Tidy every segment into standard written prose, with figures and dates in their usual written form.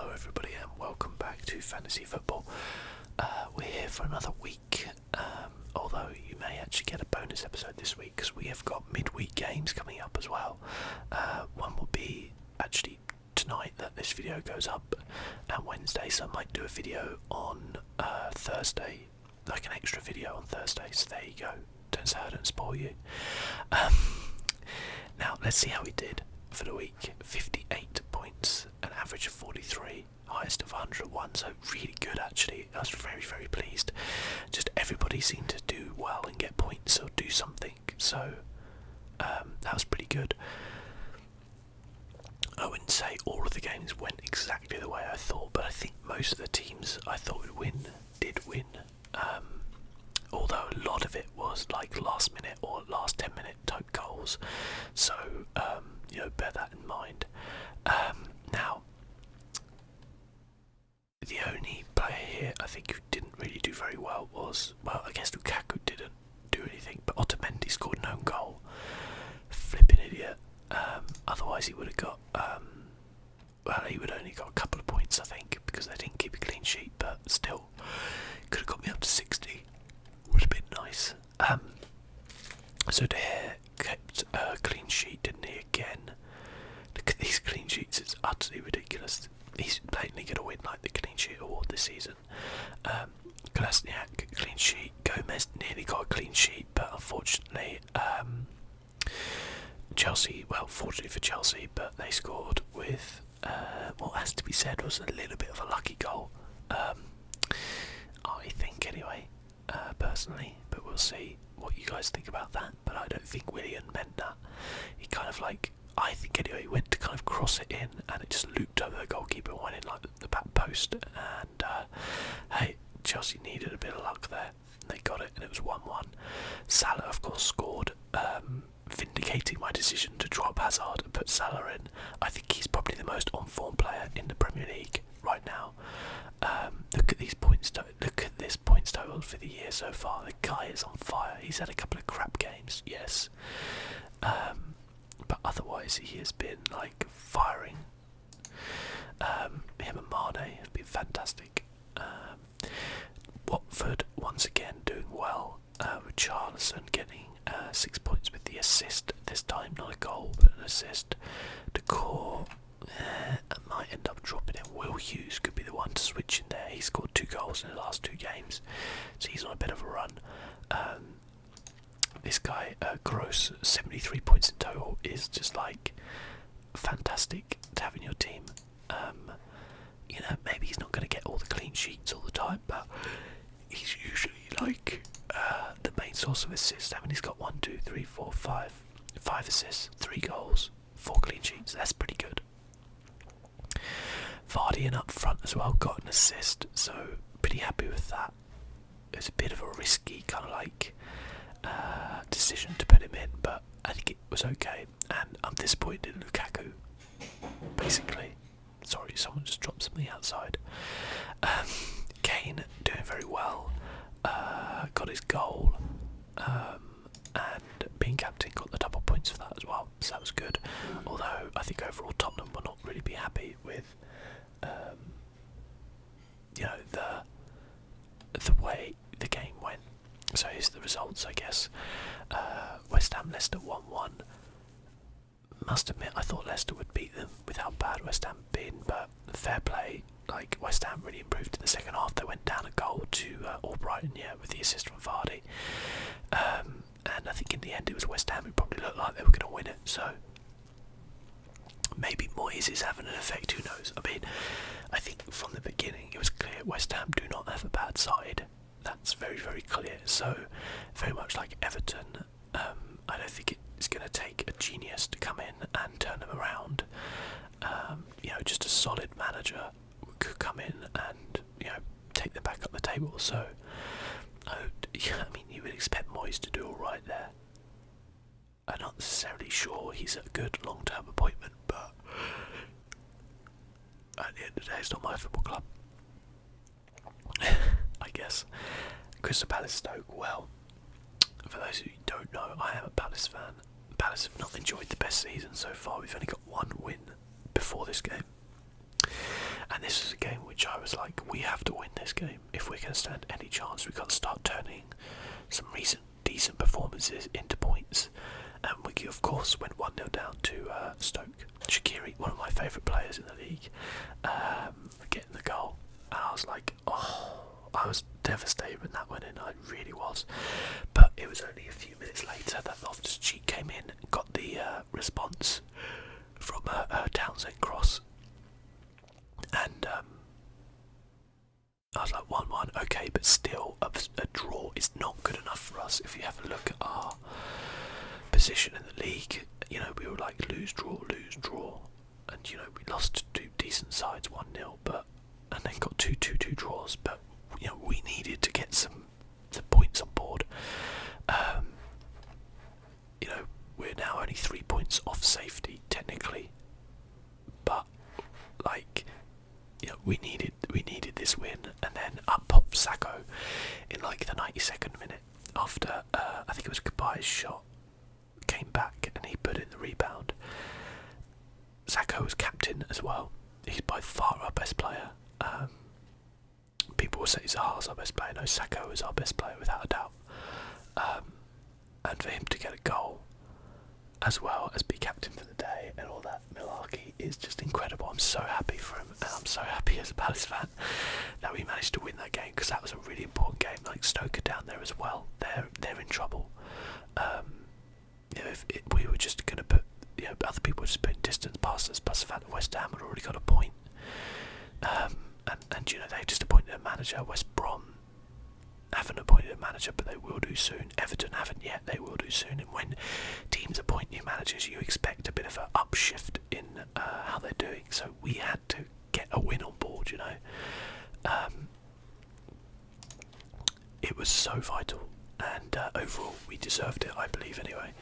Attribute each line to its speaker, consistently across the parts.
Speaker 1: Hello everybody and welcome back to Fantasy Football. We're here for another week, although you may actually get a bonus episode this week because we have got midweek games coming up as well. One will be actually tonight that this video goes up, and Wednesday, so I might do a video on Thursday, like an extra video on Thursday, so there you go. Don't say I don't spoil you. Now let's see how we did for the week. 58 points, an average of 43, highest of 101, so really good actually. I was very pleased. Just everybody seemed to do well and get points or do something, so that was pretty good. I wouldn't say all of the games went exactly the way I thought, but I think most of the teams I thought would win did win. Although a lot of it was like last minute or last 10-minute type goals, so bear that in mind. Now, the only player here I think who didn't really do very well was, well, I guess Lukaku didn't do anything, but Otamendi scored an own goal. Flipping idiot. Otherwise he would have got, he would only got a couple of points I think, because they didn't keep a clean sheet, but still, could have got me up to 60. Would have been nice. So De Gea kept a clean sheet, didn't he, again? Look at these clean sheets, it's utterly ridiculous. He's blatantly going to win like the clean sheet award this season. Kolasinac, clean sheet. Gomez nearly got a clean sheet, but unfortunately Chelsea, well, fortunately for Chelsea, but they scored with what has to be said was a little bit of a lucky goal. I think anyway, personally, but we'll see what you guys think about that. But I don't think Willian meant that. He kind of like, I think anyway, he went to kind of cross it in and it just looped over the goalkeeper and went in like the back post, and hey, Chelsea needed a bit of luck there. They got it and it was 1-1. Salah of course scored, vindicating my decision to drop Hazard and put Salah in. I think he's probably the most on-form player in the Premier League right now. Look at these points. Look at this points total for the year so far. The guy is on fire. He's had a couple of crap games, yes, but otherwise he has been like firing. Him and Mane have been fantastic. Watford once again doing well. Richarlison getting 6 points with the assist this time, not a goal but an assist. Decor might end up dropping in. Will Hughes could be the one to switch in there. He scored 2 goals in the last 2 games, so he's on a bit of a run. This guy, Gross, 73 points in total, is just like fantastic to have in your team. Maybe he's not going to get all the clean sheets all the time, but he's usually like the main source of assists. I mean, he's got 1, 2, 3, 4, 5 assists, 3 goals, 4 clean sheets. That's pretty good. Vardy in up front as well got an assist, so pretty happy with that. It's a bit of a risky kind of like decision to put him in, but I think it was okay. And I'm disappointed in Lukaku, basically. Sorry, someone just dropped something outside. Kane doing very well, got his goal, and being captain got the double points for that as well, so that was good. Although I think overall Tottenham will not really be happy with the way the game went. So here's the results, I guess. West Ham Leicester 1-1. Must admit, I thought Leicester would beat them with how bad West Ham had been, but fair play. Like, West Ham really improved in the second half. They went down a goal to Albrighton, with the assist from Vardy. And I think in the end it was West Ham who probably looked like they were going to win it. So maybe Moyes is having an effect. Who knows? I mean, I think from the beginning it was clear West Ham do not have a bad side. That's very clear. So very much like Everton, I don't think it's going to take a genius to come in and turn them around. Just a solid manager could come in and take them back up the table. So you would expect Moyes to do all right there. I'm not necessarily sure he's a good long-term appointment, but at the end of the day, it's not my football club. I guess. Crystal Palace Stoke, well, for those who don't know, I am a Palace fan. Palace have not enjoyed the best season so far. We've only got 1 win before this game. And this game. If we're going to stand any chance, we've got to start turning some recent decent performances into points. And we, of course, went 1-0 down to Stoke. Shaqiri, one of my favourite players in the league, getting the goal. And I was like, oh, I was devastated when that went in. I really was. But it was only a few minutes later that Loftus-Cheek came in and got the response from a Townsend cross. And I was like 1-1, okay, but still a draw is not good enough for us. If you have a look at our position in the league, you know, we were like lose, draw, and you know, we lost to two decent sides 1-0, and then got two draws, but you know, we needed to get some points on board. You know, we're now only 3 points off safety technically, but like, you know, we needed this win. And then up popped Sakho in like the 92nd minute after I think it was Kabai's shot came back and he put in the rebound. Sakho was captain as well. He's by far our best player. People will say Zaha's our best player. No, Sakho is our best player without a doubt. And for him to get a goal as well as be captain for the day and all that malarkey is just incredible. I'm so happy for him, and I'm so happy as a Palace fan that we managed to win that game, because that was a really important game. Like Stoke are down there as well. They're in trouble. You know, if we were just going to put, you know, other people were just putting distance past us, plus the fact that West Ham had already got a point. And you know, they just appointed a manager. West Brom haven't appointed a manager, but they will do soon. Everton haven't yet, they will do soon. And when teams appoint new managers, you expect a bit of an upshift in how they're doing. So we had to get a win on board, you know. It was so vital, and overall we deserved it, I believe, anyway.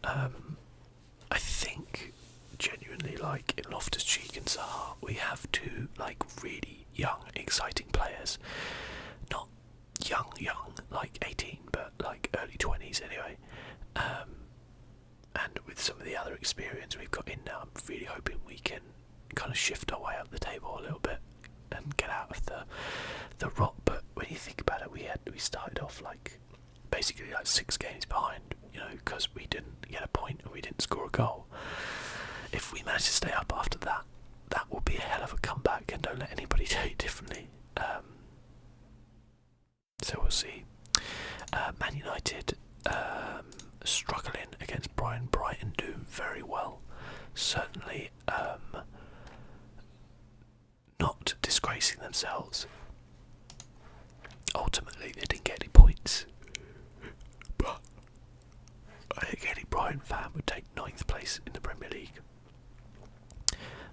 Speaker 1: I think genuinely, like in Loftus-Cheek and Zaha, we have two like really young, exciting players. Not young, like 18, but like early 20s anyway. And with some of the other experience we've got in now, I'm really hoping we can kind of shift our way up the table a little bit and get out of the rot. But when you think about it, we started off like basically like 6 games behind, you know, because we didn't get a point and we didn't score a goal. If we manage to stay up after that, that will be a hell of a comeback, and don't let anybody tell you differently. So we'll see. Man United struggling against Brighton. Brighton doing very well. Certainly not disgracing themselves. Ultimately, they didn't get any points. But I think any Brighton fan would take 9th place in the Premier League.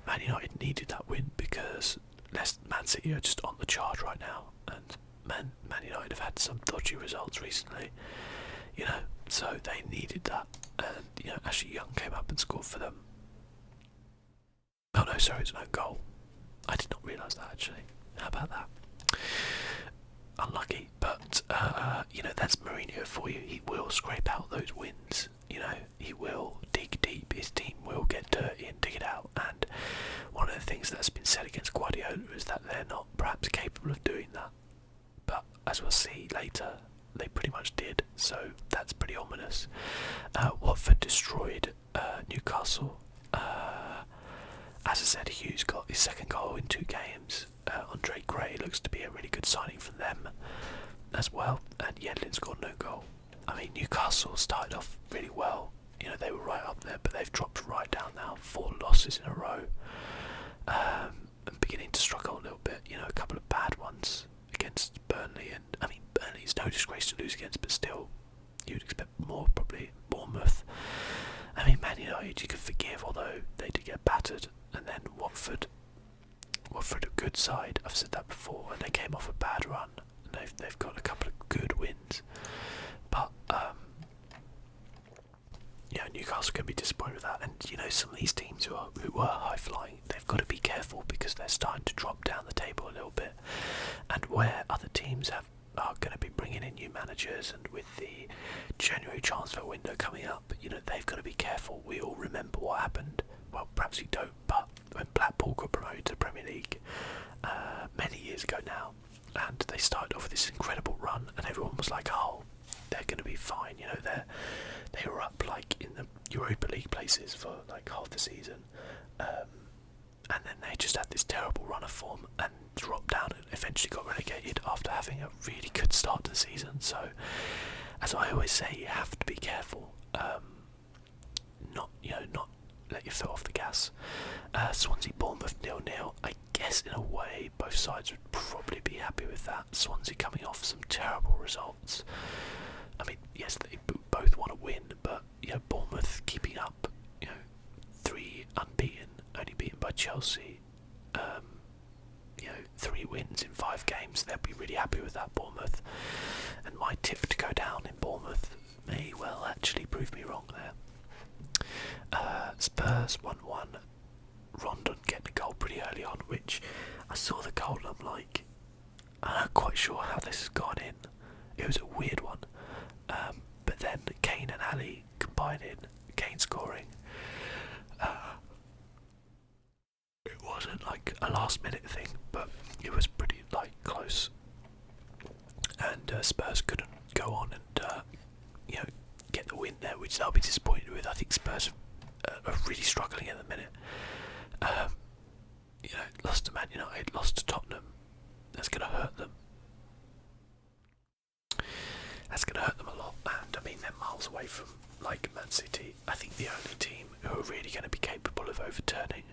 Speaker 1: Man United needed that win because Man City are just on the charge right now, and Man United have had some dodgy results recently, you know, so they needed that. And you know, Ashley Young came up and scored for them. Oh no, sorry, it's no goal. I did not realise that actually. How about that? Unlucky, but you know, that's Mourinho for you. He will scrape out those wins. You know, he will dig deep. His team will get dirty and dig it out. And one of the things that's been said against Guardiola is that they're not perhaps capable of doing that. But as we'll see later, they pretty much did. So that's pretty ominous. Watford destroyed Newcastle. As I said, Hughes got his 2nd goal in 2 games. Andre Gray looks to be a really good signing for them as well. And Yedlin scored no goal. I mean, Newcastle started off really well. You know, they were right up there, but they've dropped right down now. 4 losses in a row. And beginning to struggle a little bit. You know, a couple of bad ones against Burnley. And I mean, Burnley's no disgrace to lose against, but still, you'd expect more probably. Bournemouth. I mean, Man United you could forgive, although they did get battered. And then Watford a good side. I've said that before, and they came off a bad run. And they've got a couple of good wins, but yeah, Newcastle can be disappointed with that. And you know, some of these teams who were high flying, they've got to be careful because they're starting to drop down the table a little bit. And where other teams are going to be bringing in new managers, and with the January transfer window coming up, you know, they've got to be careful. We all remember what happened. Well, perhaps we don't, but when Blackpool got promoted to the Premier League many years ago now, and they started off with this incredible run, and everyone was like, "Oh, they're going to be fine." You know, they were up like in the Europa League places for like half the season, and then they just had this terrible run of form and dropped down and eventually got relegated after having a really good start to the season. So, as I always say, you have to be careful. Not let your foot off the gas. Swansea Bournemouth 0-0. I guess in a way both sides would probably be happy with that. Swansea coming off some terrible results. I mean, yes, they both want to win, but Bournemouth keeping up. 3 unbeaten, only beaten by Chelsea. 3 wins in 5 games. They'll be really happy with that, Bournemouth. And my tip to go down in Bournemouth may well actually prove me wrong there. Spurs 1-1. Rondon getting a goal pretty early on, which I saw the goal and I'm like, I'm not quite sure how this has gone in. It was a weird one. But then Kane and Ali combining, Kane scoring. It wasn't like a last minute thing, but it was pretty close. And Spurs couldn't go on and get the win there, which they'll be disappointed with. I think Spurs are really struggling at the minute. Lost to Man United, lost to Tottenham. That's going to hurt them. That's going to hurt them a lot. And I mean, they're miles away from Man City. I think the only team who are really going to be capable of overturning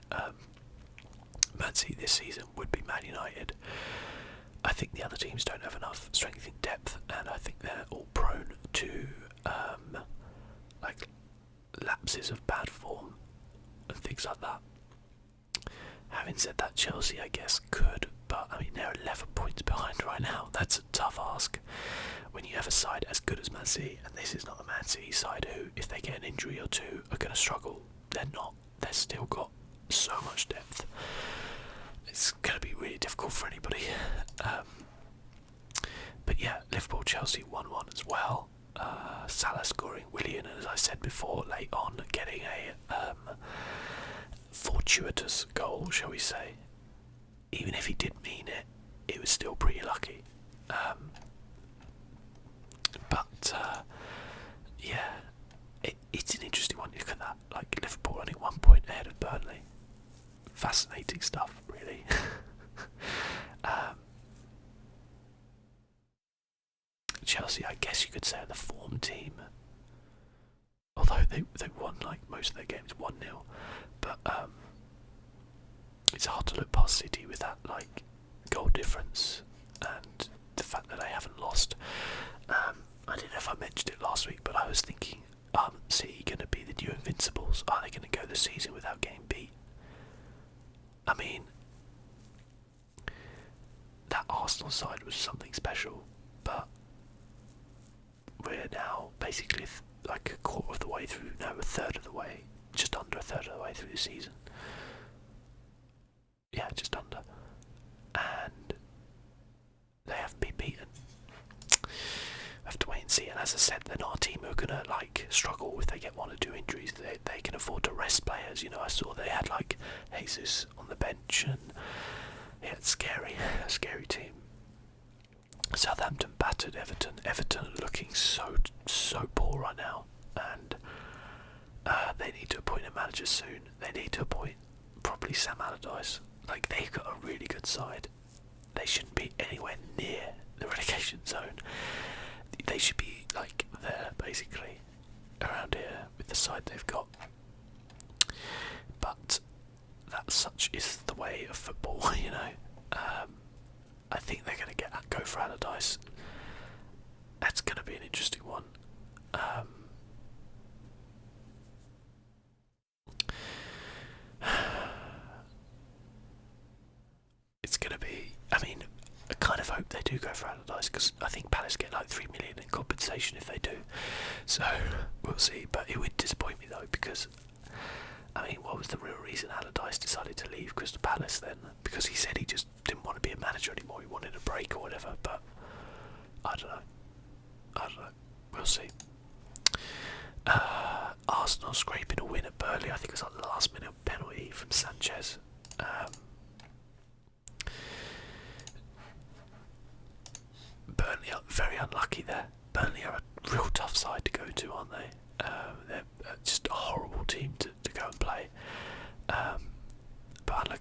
Speaker 1: Man City this season would be Man United. I think the other teams don't have enough strength in depth, and I think they're all prone to lapses of bad form and things like that. Having said that, Chelsea I guess could, but I mean they're 11 points behind right now. That's a tough ask when you have a side as good as Man City, and this is not a Man City side who, if they get an injury or two, are going to struggle. They're not. They've still got so much depth. It's going to be really difficult for anybody. But yeah, Liverpool Chelsea 1-1 as well. Salah scoring, Willian, as I said before, late on, getting a fortuitous goal, shall we say. Even if he didn't mean it, it was still pretty lucky. It's an interesting one. Look at that, Liverpool only 1 point ahead of Burnley. Fascinating stuff, really. Chelsea, I guess you could say, are the form team. Although they won most of their games 1-0, but it's hard to look past City with that goal difference and the fact that they haven't lost. I don't know if I mentioned it last week, but I was thinking, City going to be the new Invincibles? Are they going to go the season without getting beat? I mean, that Arsenal side was something special, but we're now basically a quarter of the way through, no, a third of the way, just under a third of the way through the season. Yeah, just under. And they haven't been beaten. We have to wait and see. And as I said, they're not a team who are going to struggle if they get 1 or 2 injuries. They can afford to rest players. I saw they had Jesus on the bench, and it's a scary team. Southampton battered Everton. Everton are looking so poor right now, and they need to appoint a manager soon. They need to appoint probably Sam Allardyce. They've got a really good side. They shouldn't be anywhere near the relegation zone. They should be there, basically, around here with the side they've got. But that such is the way of football, I think they're going to go for Allardyce. That's going to be an interesting one. It's going to be, I mean, I kind of hope they do go for Allardyce, because I think Palace get 3 million in compensation if they do. So, we'll see. But it would disappoint me though, because I mean, what was the real reason Allardyce decided to leave Crystal Palace then? Because he said he just didn't want to be a manager anymore, he wanted a break or whatever, but I don't know. We'll see. Arsenal scraping a win at Burnley. I think it was a last minute penalty from Sanchez.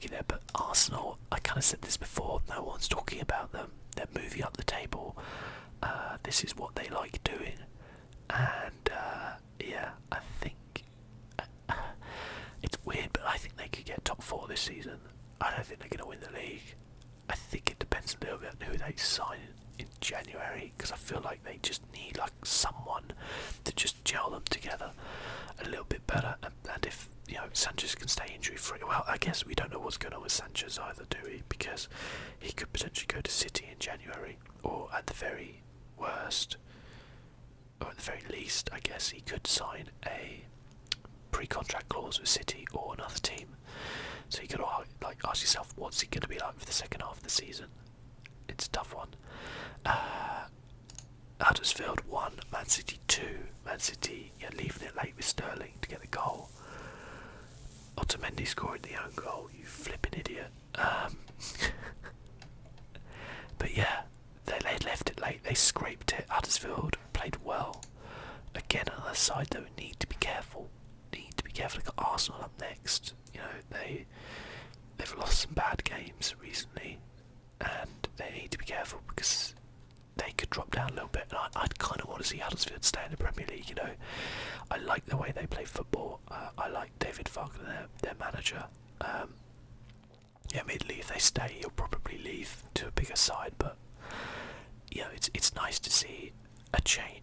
Speaker 1: tricky there. But Arsenal, I kind of said this before, no one's talking about them. They're moving up the table. This is what they like doing. And yeah, I think it's weird, but I think they could get top 4 this season. I don't think they're going to win the league. I think it depends a little bit on who they sign in January, because I feel like they just need like someone to just gel them together a little bit better. And if Sanchez can stay injury free, well, I guess we don't know what's going on with Sanchez either, do we? Because he could potentially go to City in January, or at the very worst, or at the very least, I guess he could sign a pre-contract clause with City or another team. So you could like ask yourself, what's he going to be like for the second half of the season? It's a tough one. Huddersfield 1, Man City 2. Man City leaving it late with Sterling to get the goal. Otamendi scoring the own goal, you flipping idiot. But yeah, they left it late, they scraped it. Huddersfield played well. Again, on the other side though, need to be careful. They've got Arsenal up next. They've lost some bad games recently, and they need to be careful because they could drop down a little bit. And I'd kind of want to see Huddersfield stay in the Premier League. I like the way they play football. I like David Wagner, their manager. Admittedly, if they stay, he'll probably leave to a bigger side. But it's nice to see a change,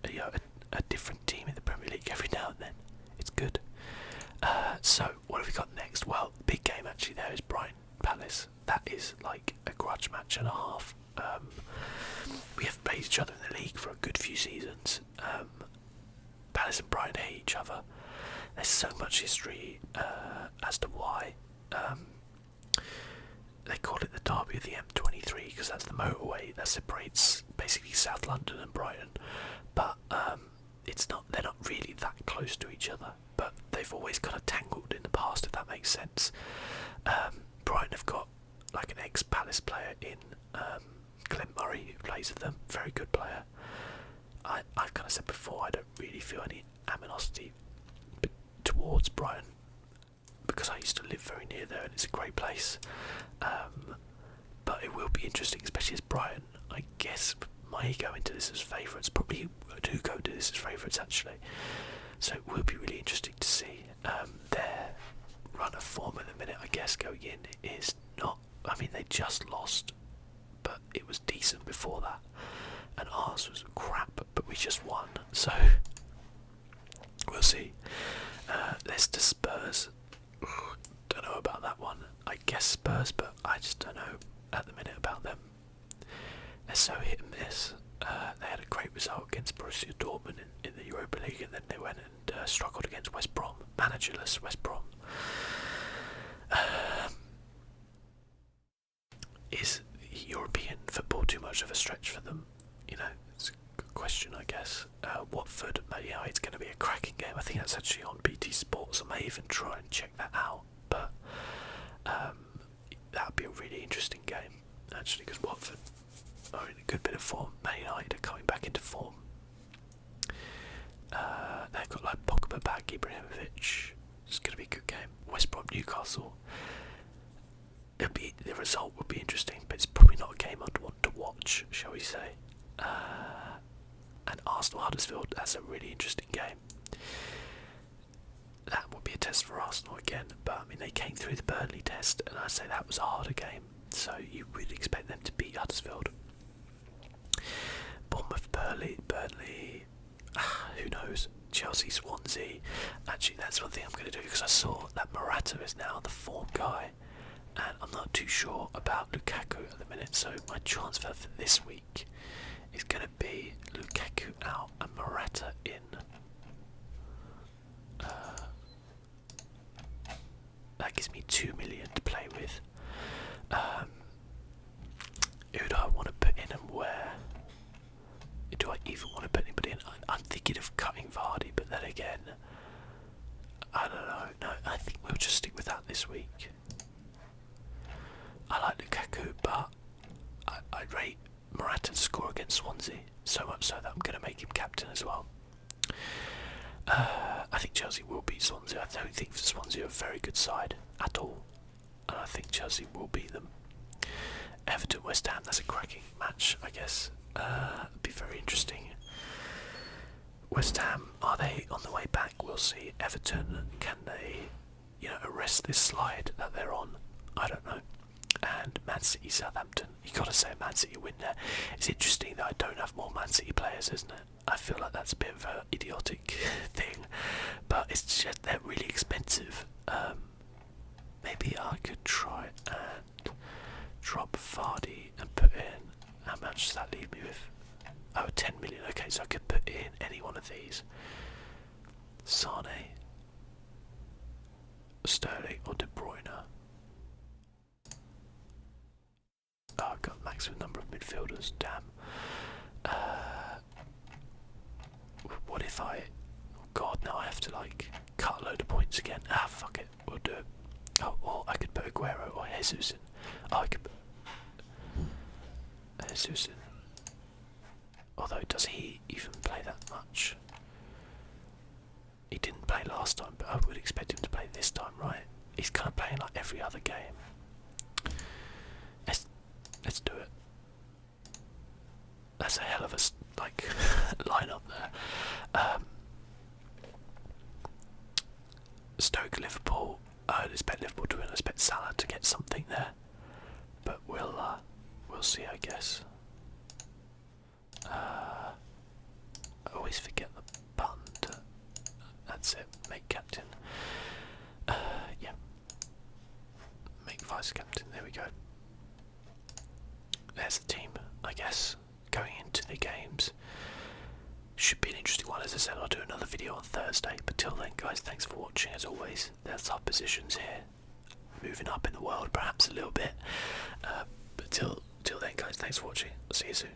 Speaker 1: a different team in the Premier League every now and then. It's good. So what have we got next? Well, the big game actually there is Brighton Palace. That is like a grudge match and a half. We have played each other in the league for a good few seasons. Palace and Brighton hate each other. There's so much history as to why. They call it the Derby of the M23 because that's the motorway that separates basically South London and Brighton. But they're not really that close to each other, but they've always kind of tangled in the past, if that makes sense. Brighton have got like an ex-Palace player in Clint Murray who plays with them, very good player. I've kind of said before, I don't really feel any animosity towards Brighton because I used to live very near there and it's a great place. But it will be interesting, especially as Brighton, I guess, might go into this as favourites. Probably do go into this as favourites actually. So it will be really interesting to see. Their run of form at the minute, I guess, going in is not. I mean, they just lost, but it was decent before that. And ours was crap, but we just won. So we'll see. Leicester Spurs. Don't know about that one. I guess Spurs, but I just don't know at the minute about them. They're so hit and miss. They had a great result against Borussia Dortmund in the Europa League, and then they went and struggled against West Brom. Managerless West Brom. Is European football too much of a stretch for them? It's a good question, I guess. Watford, it's going to be a cracking game. I think that's actually on BT Sports. I may even try and check that out. But that would be a really interesting game, actually, because Watford are in a good bit of form. Man United are coming back into form. They've got like Pogba back, Ibrahimovic. It's going to be a good game. West Brom Newcastle. The result would be interesting, but it's probably not a game I'd want to watch, shall we say. And Arsenal Huddersfield, that's a really interesting game. That would be a test for Arsenal again, but I mean they came through the Burnley test, and I say that was a harder game, so you would expect them to beat Huddersfield. Bournemouth, Burnley, who knows? Chelsea, Swansea. Actually, that's one thing I'm going to do because I saw that Morata is now the form guy, and I'm not too sure about Lukaku at the minute. So my transfer for this week is going to be Lukaku out and Morata in. That gives me 2 million to play with. Who do I want to put in and where? Do I even want to put anybody in? I'm thinking of cutting Vardy, but then again, I don't know. No, I think we'll just stick with that this week. I like Lukaku, but I'd rate Morata to score against Swansea, so much so that I'm going to make him captain as well. I think Chelsea will beat Swansea. I don't think Swansea are a very good side at all. and I think Chelsea will beat them. Everton West Ham, that's a cracking match, I guess. It'd be very interesting. West Ham, are they on the way back? We'll see. Everton, can they, arrest this slide that they're on? I don't know. And Man City, Southampton. You got to say Man City win there. It's interesting that I don't have more Man City players, isn't it? I feel like that's a bit of an idiotic thing, but it's just they're really expensive. Maybe I could try and drop Vardy and put in. How much does that leave me with? Oh, 10 million. Okay, so I could put in any one of these. Sane, Sterling, or De Bruyne. Oh, I've got maximum number of midfielders. Damn. What if I? Oh God, now I have to like cut a load of points again. Ah, fuck it. We'll do it. Oh, or I could put Aguero or Jesus in. Oh, I could put Jesus in. Although, does he even play that much? He didn't play last time, but I would expect him to play this time, right? He's kind of playing like every other game. Let's do it. That's a hell of a lineup there. Stoke, Liverpool. I expect Liverpool to win. I expect Salah to get something there, but we'll see, I guess. I always forget the button to. That's it. Make captain. Yeah. Make vice captain. There we go. There's the team, I guess, going into the games. Should be an interesting one. As I said, I'll do another video on Thursday. But till then, guys, thanks for watching. As always, there's our positions here, moving up in the world, perhaps a little bit. But till then, guys, thanks for watching. I'll see you soon.